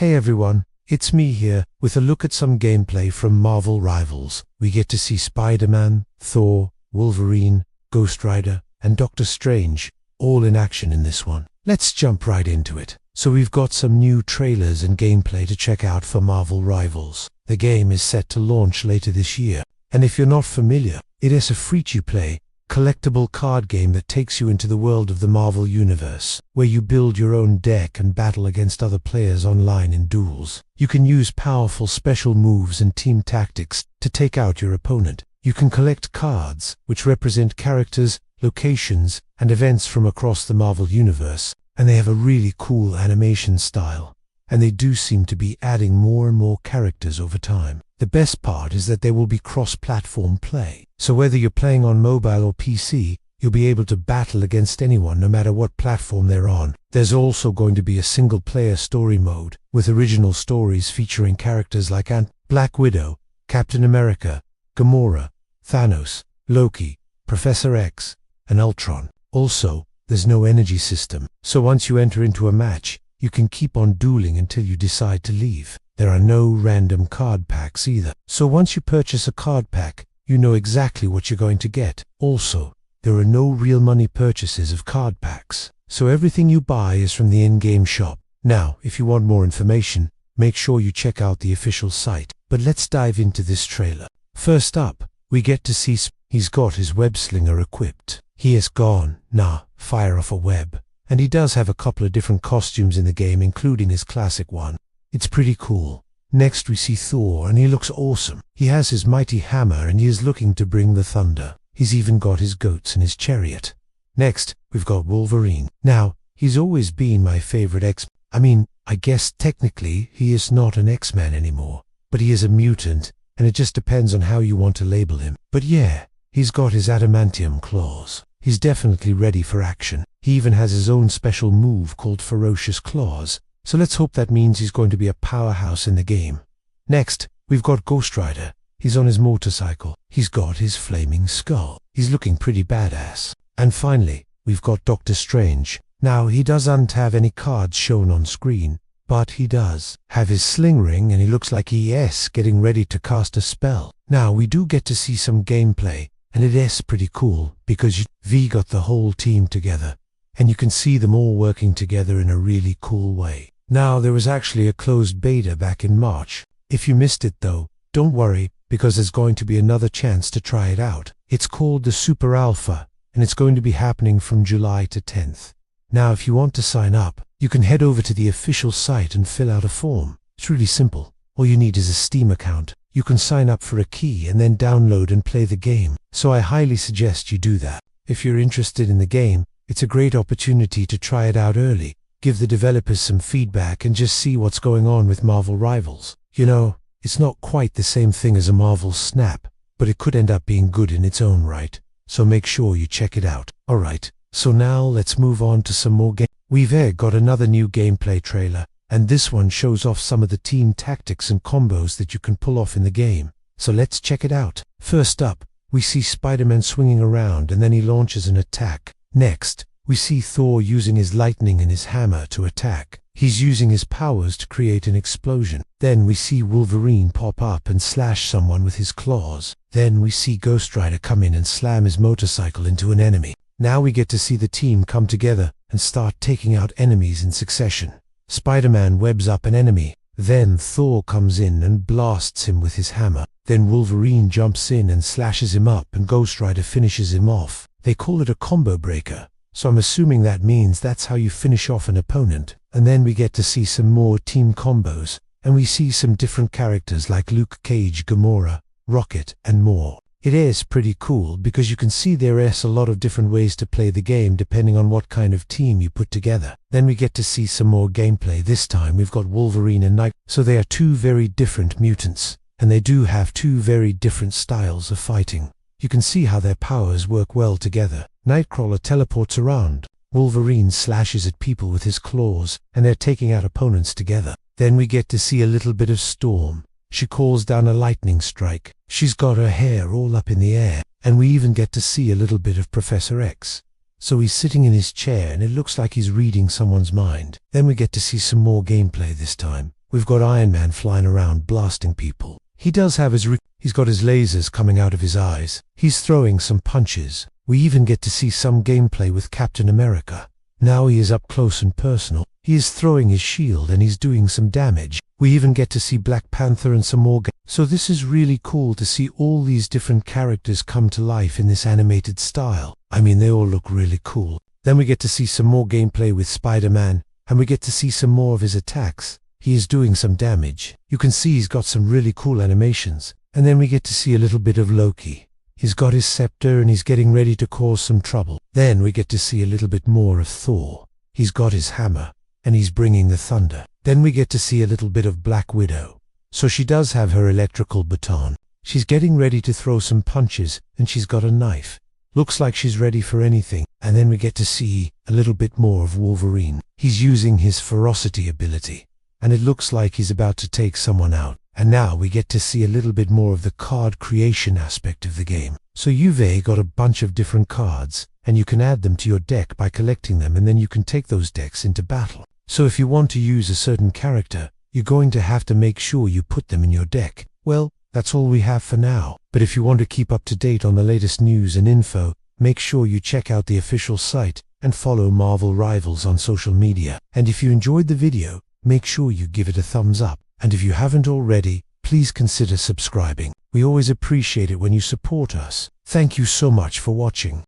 Hey everyone, it's me here, with a look at some gameplay from Marvel Rivals. We get to see Spider-Man, Thor, Wolverine, Ghost Rider, and Doctor Strange, all in action in this one. Let's jump right into it. So we've got some new trailers and gameplay to check out for Marvel Rivals. The game is set to launch later this year, and if you're not familiar, it is a free-to-play, collectible card game that takes you into the world of the Marvel Universe, where you build your own deck and battle against other players online in duels. You can use powerful special moves and team tactics to take out your opponent. You can collect cards, which represent characters, locations, and events from across the Marvel Universe, and they have a really cool animation style, and they do seem to be adding more and more characters over time. The best part is that there will be cross-platform play, so whether you're playing on mobile or PC, you'll be able to battle against anyone no matter what platform they're on. There's also going to be a single-player story mode, with original stories featuring characters like Black Widow, Captain America, Gamora, Thanos, Loki, Professor X, and Ultron. Also, there's no energy system, so once you enter into a match, you can keep on dueling until you decide to leave. There are no random card packs either, so once you purchase a card pack, you know exactly what you're going to get. Also, there are no real money purchases of card packs, so everything you buy is from the in-game shop. Now, if you want more information, make sure you check out the official site. But let's dive into this trailer. First up, we get to see he's got his web slinger equipped. He has fire off a web, and he does have a couple of different costumes in the game, including his classic one. It's pretty cool. Next we see Thor, and he looks awesome. He has his mighty hammer and he is looking to bring the thunder. He's even got his goats and his chariot. Next, we've got Wolverine. Now, he's always been my favorite I guess technically he is not an X-Man anymore, but he is a mutant, and it just depends on how you want to label him. But yeah, he's got his adamantium claws. He's definitely ready for action. He even has his own special move called Ferocious Claws. So let's hope that means he's going to be a powerhouse in the game. Next, we've got Ghost Rider. He's on his motorcycle. He's got his flaming skull. He's looking pretty badass. And finally, we've got Doctor Strange. Now, he doesn't have any cards shown on screen, but he does have his sling ring, and he looks like he is getting ready to cast a spell. Now, we do get to see some gameplay, and it is pretty cool because we got the whole team together, and you can see them all working together in a really cool way. Now, there was actually a closed beta back in March. If you missed it though, don't worry, because there's going to be another chance to try it out. It's called the Super Alpha, and it's going to be happening from July to 10th. Now, if you want to sign up, you can head over to the official site and fill out a form. It's really simple. All you need is a Steam account. You can sign up for a key and then download and play the game. So I highly suggest you do that. If you're interested in the game, it's a great opportunity to try it out early, give the developers some feedback, and just see what's going on with Marvel Rivals. You know, it's not quite the same thing as a Marvel Snap, but it could end up being good in its own right. So make sure you check it out. Alright, so now let's move on to some more We've got another new gameplay trailer, and this one shows off some of the team tactics and combos that you can pull off in the game. So let's check it out. First up, we see Spider-Man swinging around and then he launches an attack. Next, we see Thor using his lightning and his hammer to attack. He's using his powers to create an explosion. Then we see Wolverine pop up and slash someone with his claws. Then we see Ghost Rider come in and slam his motorcycle into an enemy. Now we get to see the team come together and start taking out enemies in succession. Spider-Man webs up an enemy. Then Thor comes in and blasts him with his hammer. Then Wolverine jumps in and slashes him up, and Ghost Rider finishes him off. They call it a combo breaker, so I'm assuming that means that's how you finish off an opponent. And then we get to see some more team combos, and we see some different characters like Luke Cage, Gamora, Rocket, and more. It is pretty cool because you can see there is a lot of different ways to play the game depending on what kind of team you put together. Then we get to see some more gameplay. This time we've got Wolverine and Nightcrawler. So they are two very different mutants, and they do have two very different styles of fighting. You can see how their powers work well together. Nightcrawler teleports around. Wolverine slashes at people with his claws, and they're taking out opponents together. Then we get to see a little bit of Storm. She calls down a lightning strike. She's got her hair all up in the air, and we even get to see a little bit of Professor X. So he's sitting in his chair and it looks like he's reading someone's mind. Then we get to see some more gameplay this time. We've got Iron Man flying around blasting people. He does have he's got his lasers coming out of his eyes. He's throwing some punches. We even get to see some gameplay with Captain America. Now he is up close and personal. He is throwing his shield and he's doing some damage. We even get to see Black Panther and some more So this is really cool to see all these different characters come to life in this animated style. I mean, they all look really cool. Then we get to see some more gameplay with Spider-Man, and we get to see some more of his attacks. He is doing some damage. You can see he's got some really cool animations. And then we get to see a little bit of Loki. He's got his scepter and he's getting ready to cause some trouble. Then we get to see a little bit more of Thor. He's got his hammer and he's bringing the thunder. Then we get to see a little bit of Black Widow. So she does have her electrical baton. She's getting ready to throw some punches and she's got a knife. Looks like she's ready for anything. And then we get to see a little bit more of Wolverine. He's using his ferocity ability and it looks like he's about to take someone out. And now we get to see a little bit more of the card creation aspect of the game. So you've got a bunch of different cards and you can add them to your deck by collecting them, and then you can take those decks into battle. So if you want to use a certain character, you're going to have to make sure you put them in your deck. Well, that's all we have for now. But if you want to keep up to date on the latest news and info, make sure you check out the official site and follow Marvel Rivals on social media. And if you enjoyed the video, make sure you give it a thumbs up. And if you haven't already, please consider subscribing. We always appreciate it when you support us. Thank you so much for watching.